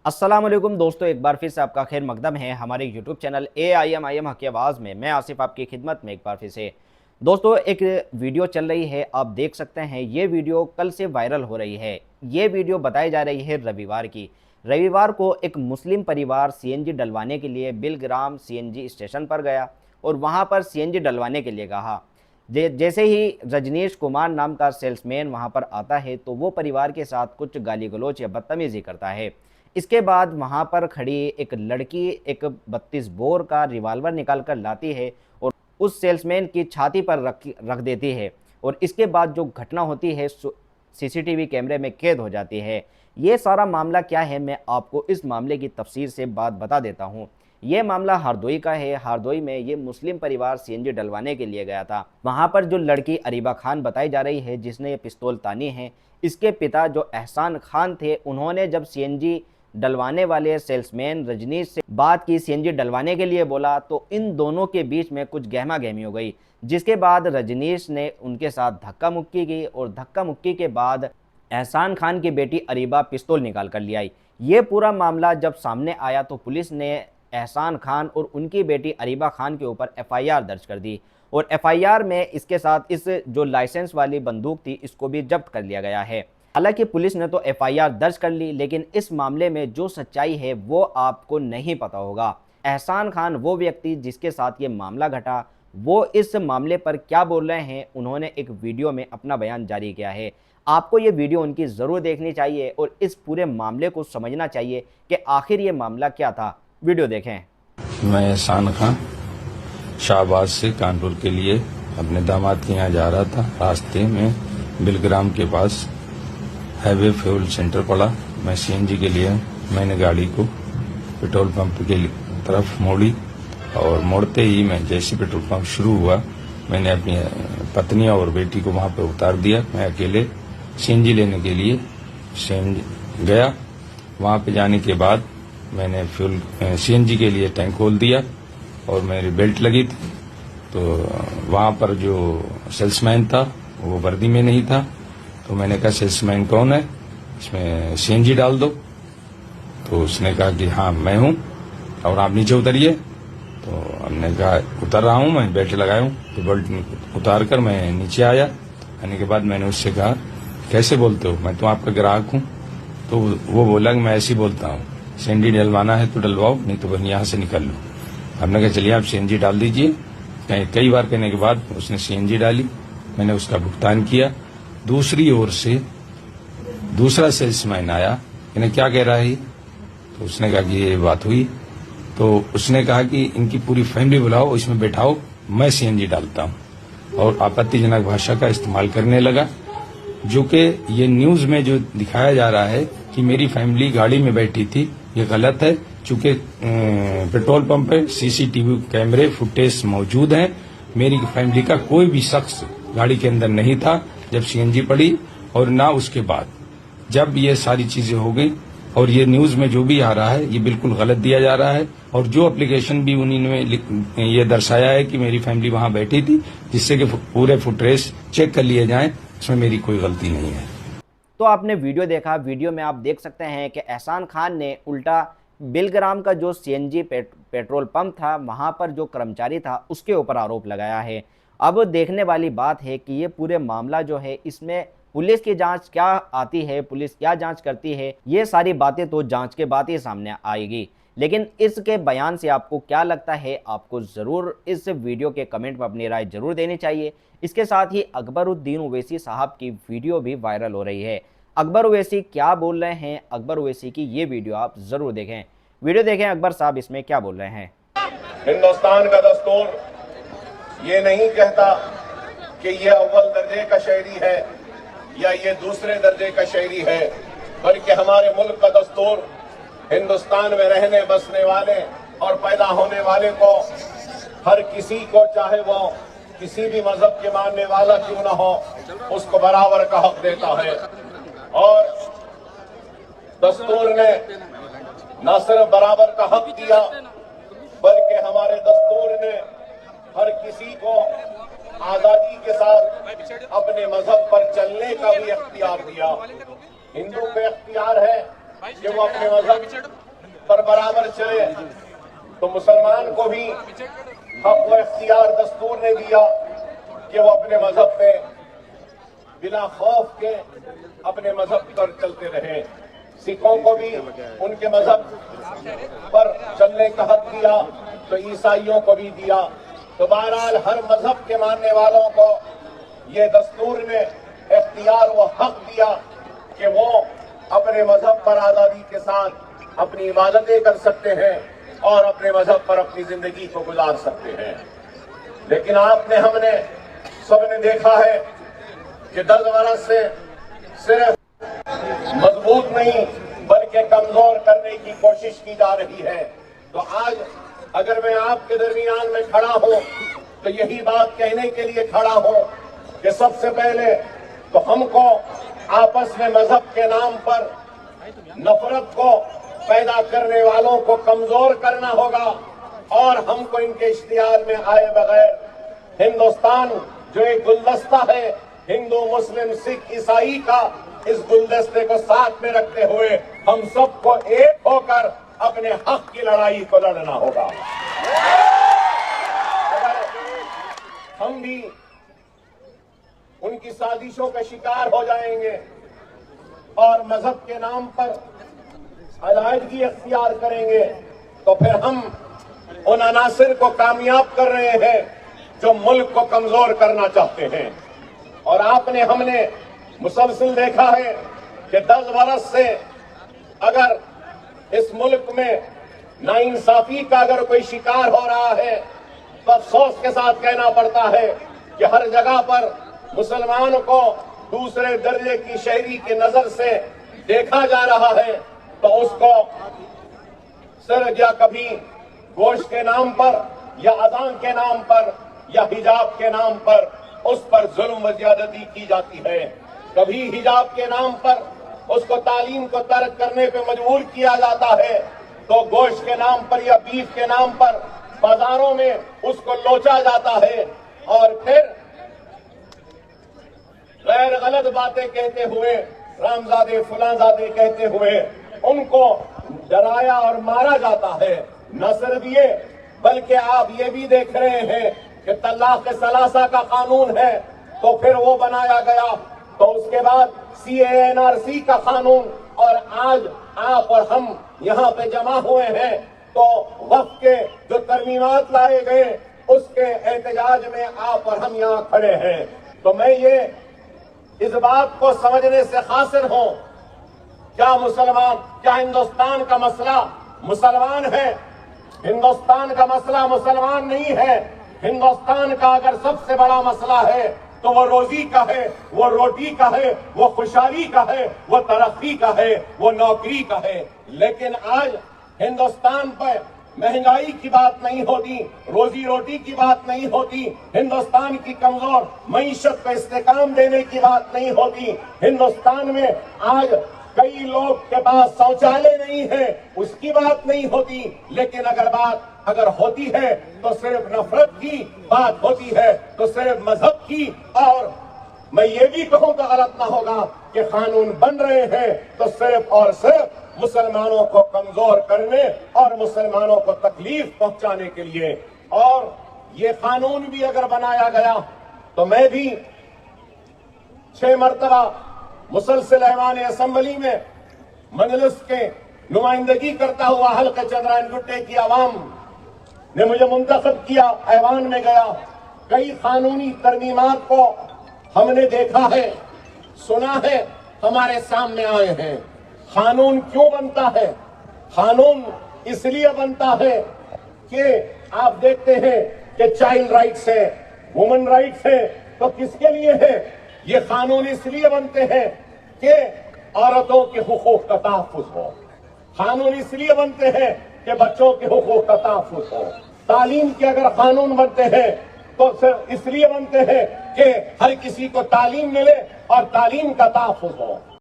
अस्सलाम वालेकुम दोस्तों, एक बार फिर से आपका खैर मकदम है हमारे यूट्यूब चैनल AIM हक आवाज़ में। मैं आसिफ आपकी खिदमत में एक बार फिर से। दोस्तों, एक वीडियो चल रही है, आप देख सकते हैं। ये वीडियो कल से वायरल हो रही है। ये वीडियो बताई जा रही है रविवार की। रविवार को एक मुस्लिम परिवार CNG डलवाने के लिए बिलग्राम CNG स्टेशन पर गया और वहाँ पर CNG डलवाने के लिए कहा। जैसे ही रजनीश कुमार नाम का सेल्समैन वहाँ पर आता है तो वो परिवार के साथ कुछ गाली गलौज या बदतमीज़ी करता है। इसके बाद वहाँ पर खड़ी एक लड़की एक 32 बोर का रिवाल्वर निकाल कर लाती है और उस सेल्समैन की छाती पर रख देती है और इसके बाद जो घटना होती है CCTV कैमरे में कैद हो जाती है। ये सारा मामला क्या है, मैं आपको इस मामले की तफसीर से बात बता देता हूँ। ये मामला हरदोई का है। हरदोई में ये मुस्लिम परिवार CNG डलवाने के लिए गया था। वहाँ पर जो लड़की अरीबा खान बताई जा रही है जिसने ये पिस्तौल तानी है, इसके पिता जो एहसान खान थे, उन्होंने जब CNG डलवाने वाले सेल्समैन रजनीश से बात की, CNG डलवाने के लिए बोला, तो इन दोनों के बीच में कुछ गहमा गहमी हो गई, जिसके बाद रजनीश ने उनके साथ धक्का मुक्की की और धक्का मुक्की के बाद एहसान खान की बेटी अरीबा पिस्तौल निकाल कर ले आई। ये पूरा मामला जब सामने आया तो पुलिस ने एहसान खान और उनकी बेटी अरीबा खान के ऊपर FIR दर्ज कर दी और FIR में इसके साथ इस जो लाइसेंस वाली बंदूक थी इसको भी जब्त कर लिया गया है। हालांकि पुलिस ने तो FIR दर्ज कर ली, लेकिन इस मामले में जो सच्चाई है वो आपको नहीं पता होगा। एहसान खान वो व्यक्ति जिसके साथ ये मामला घटा, वो इस मामले पर क्या बोल रहे हैं, उन्होंने एक वीडियो में अपना बयान जारी किया है। आपको ये वीडियो उनकी ज़रूर देखनी चाहिए और इस पूरे मामले को समझना चाहिए कि आखिर ये मामला क्या था। वीडियो देखें। मैं एहसान खान शाहबाद से कानपुर के लिए अपने दामाद के यहाँ जा रहा था। रास्ते में बिलग्राम के पास हाईवे फ्यूल सेंटर पड़ा। मैं CNG के लिए मैंने गाड़ी को पेट्रोल पंप के तरफ मोड़ी और मोड़ते ही मैं जैसे पेट्रोल पंप शुरू हुआ, मैंने अपनी पत्नी और बेटी को वहाँ पे उतार दिया। मैं अकेले CNG लेने के लिए गया। वहाँ पे जाने के बाद मैंने फ्यूल CNG के लिए टैंक खोल दिया और मेरी बेल्ट लगी थी। तो वहाँ पर जो सेल्समैन था वो वर्दी में नहीं था, तो मैंने कहा सेल्समैन कौन है, इसमें CNG डाल दो। तो उसने कहा कि हाँ मैं हूँ और आप नीचे उतरिए। तो हमने कहा उतर रहा हूँ, मैं बेल्ट लगाया हूँ। तो बेल्ट उतार कर मैं नीचे आया। आने के बाद मैंने उससे कहा कैसे बोलते हो, मैं तो आपका ग्राहक हूँ। तो वो बोला कि मैं ऐसे ही बोलता हूँ, CNG डलवाना है तो डलवाओ, नहीं तो बस यहाँ से निकल लो। हमने कहा चलिए आप CNG डाल दीजिए। कई बार कहने के बाद उसने CNG डाली, मैंने उसका भुगतान किया। दूसरी ओर से दूसरा सेल्समैन आया, इन्हें क्या कह रहा है, तो उसने कहा कि ये बात हुई। तो उसने कहा कि इनकी पूरी फैमिली बुलाओ, इसमें बैठाओ, मैं CNG डालता हूँ। और आपत्तिजनक भाषा का इस्तेमाल करने लगा, जो कि ये न्यूज में जो दिखाया जा रहा है कि मेरी फैमिली गाड़ी में बैठी थी, ये गलत है। चूंकि पेट्रोल पंप पे CCTV कैमरे फुटेज मौजूद हैं। मेरी फैमिली का कोई भी शख्स गाड़ी के अंदर नहीं था जब CNG पड़ी, और ना उसके बाद। जब ये सारी चीजें हो गई और ये न्यूज में जो भी आ रहा है ये बिल्कुल गलत दिया जा रहा है, और जो एप्लीकेशन भी उन्हीं ने ये दर्शाया है कि मेरी फैमिली वहां बैठी थी, जिससे कि पूरे फुटेज चेक कर लिए जाएं, इसमें मेरी कोई गलती नहीं है। तो आपने वीडियो देखा। वीडियो में आप देख सकते हैं कि एहसान खान ने उल्टा बिलग्राम का जो CNG पेट्रोल पंप था, वहाँ पर जो कर्मचारी था उसके ऊपर आरोप लगाया है। अब देखने वाली बात है कि ये पूरे मामला जो है इसमें पुलिस की जांच क्या आती है, पुलिस क्या जांच करती है, ये सारी बातें तो जांच के बाद ही सामने आएगी। लेकिन इसके बयान से आपको क्या लगता है, आपको ज़रूर इस वीडियो के कमेंट में अपनी राय जरूर देनी चाहिए। इसके साथ ही अकबरुद्दीन ओवैसी साहब की वीडियो भी वायरल हो रही है। अकबर ओवैसी क्या बोल रहे हैं, अकबर ओवैसी की ये वीडियो आप ज़रूर देखें। वीडियो देखें अकबर साहब इसमें क्या बोल रहे हैं। हिंदुस्तान का दस्तूर ये नहीं कहता कि ये अव्वल दर्जे का शायरी है या ये दूसरे दर्जे का शायरी है, बल्कि हमारे मुल्क का दस्तूर हिंदुस्तान में रहने बसने वाले और पैदा होने वाले को, हर किसी को, चाहे वो किसी भी मजहब के मानने वाला क्यों ना हो, उसको बराबर का हक देता है। और दस्तूर ने न सिर्फ बराबर का हक दिया, बल्कि हमारे दस्तूर ने हर किसी को आजादी के साथ अपने मजहब पर चलने का भी इख्तियार दिया। हिंदू को इख्तियार है کہ وہ اپنے مذہب پر برابر چلے، تو مسلمان کو بھی حق و اختیار دستور نے دیا کہ وہ اپنے مذہب پہ بلا خوف کے اپنے مذہب پر چلتے رہیں۔ سکھوں کو بھی ان کے مذہب پر چلنے کا حق دیا، تو عیسائیوں کو بھی دیا۔ تو بہرحال ہر مذہب کے ماننے والوں کو یہ دستور نے اختیار و حق دیا کہ وہ اپنے مذہب پر آزادی کے ساتھ اپنی عبادتیں کر سکتے ہیں اور اپنے مذہب پر اپنی زندگی کو گزار سکتے ہیں۔ لیکن آپ نے، ہم نے، سب نے دیکھا ہے کہ 10 برس سے صرف مضبوط نہیں بلکہ کمزور کرنے کی کوشش کی جا رہی ہے۔ تو آج اگر میں آپ کے درمیان میں کھڑا ہوں تو یہی بات کہنے کے لیے کھڑا ہوں کہ سب سے پہلے تو ہم کو آپس میں مذہب کے نام پر نفرت کو پیدا کرنے والوں کو کمزور کرنا ہوگا، اور ہم کو ان کے اشتعال میں آئے بغیر ہندوستان جو ایک گلدستہ ہے ہندو، مسلم، سکھ، عیسائی کا، اس گلدستے کو ساتھ میں رکھتے ہوئے ہم سب کو ایک ہو کر اپنے حق کی لڑائی کو لڑنا ہوگا۔ اگر ہم بھی ان کی سازشوں کا شکار ہو جائیں گے اور مذہب کے نام پر علیحدگی اختیار کریں گے تو پھر ہم ان عناصر کو کامیاب کر رہے ہیں جو ملک کو کمزور کرنا چاہتے ہیں۔ اور آپ نے، ہم نے مسلسل دیکھا ہے کہ 10 برس سے اگر اس ملک میں ناانصافی کا اگر کوئی شکار ہو رہا ہے تو افسوس کے ساتھ کہنا پڑتا ہے کہ ہر جگہ پر مسلمان کو دوسرے درجے کی شہری کی نظر سے دیکھا جا رہا ہے، تو اس کو صرف یا کبھی گوشت کے نام پر یا اذان کے نام پر یا حجاب کے نام پر اس پر ظلم و زیادتی کی جاتی ہے۔ کبھی حجاب کے نام پر اس کو تعلیم کو ترک کرنے پہ مجبور کیا جاتا ہے، تو گوشت کے نام پر یا بیف کے نام پر بازاروں میں اس کو لوچا جاتا ہے، اور پھر غیر غلط باتیں کہتے ہوئے، رامزادے فلاں زادے کہتے ہوئے ان کو ڈرایا اور مارا جاتا ہے۔ نہ صرف یہ بلکہ آپ یہ بھی دیکھ رہے ہیں کہ طلاق ثلاثہ کا قانون ہے تو پھر وہ بنایا گیا، تو اس کے بعد CANRC کا قانون، اور آج آپ اور ہم یہاں پہ جمع ہوئے ہیں تو وقت کے جو ترمیمات لائے گئے اس کے احتجاج میں آپ اور ہم یہاں کھڑے ہیں۔ تو میں یہ اس بات کو سمجھنے سے قاصر ہوں، کیا مسلمان، کیا ہندوستان کا مسئلہ مسلمان ہے؟ ہندوستان کا مسئلہ مسلمان نہیں ہے۔ ہندوستان کا اگر سب سے بڑا مسئلہ ہے تو وہ روزی کا ہے، وہ روٹی کا ہے، وہ خوشحالی کا ہے، وہ ترقی کا ہے، وہ نوکری کا ہے۔ لیکن آج ہندوستان پر مہنگائی کی بات نہیں ہوتی، روزی روٹی کی بات نہیں ہوتی، ہندوستان کی کمزور معیشت کو استحکام دینے کی بات نہیں ہوتی۔ ہندوستان میں آج کئی لوگ کے پاس شوچالے نہیں ہے، اس کی بات نہیں ہوتی، لیکن اگر ہوتی ہے تو صرف نفرت کی بات ہوتی ہے، تو صرف مذہب کی۔ اور میں یہ بھی کہوں تو غلط نہ ہوگا کہ قانون بن رہے ہیں تو صرف اور صرف مسلمانوں کو کمزور کرنے اور مسلمانوں کو تکلیف پہنچانے کے لیے۔ اور یہ قانون بھی اگر بنایا گیا تو میں بھی 6 مرتبہ مسلسل ایوان اسمبلی میں مجلس کے نمائندگی کرتا ہوا حلقہ چندرائن گٹے کی عوام نے مجھے منتخب کیا، ایوان میں گیا، کئی قانونی ترمیمات کو ہم نے دیکھا ہے، سنا ہے، ہمارے سامنے آئے ہیں۔ قانون کیوں بنتا ہے؟ قانون اس لیے بنتا ہے کہ آپ دیکھتے ہیں کہ چائلڈ رائٹس ہے، وومن رائٹس ہے، تو کس کے لیے ہے؟ یہ قانون اس لیے بنتے ہیں کہ عورتوں کے حقوق کا تحفظ ہو۔ قانون اس لیے بنتے ہیں کہ بچوں کے حقوق کا تحفظ ہو۔ تعلیم کے اگر قانون بنتے ہیں تو صرف اس لیے بنتے ہیں کہ ہر کسی کو تعلیم ملے اور تعلیم کا تحفظ ہو۔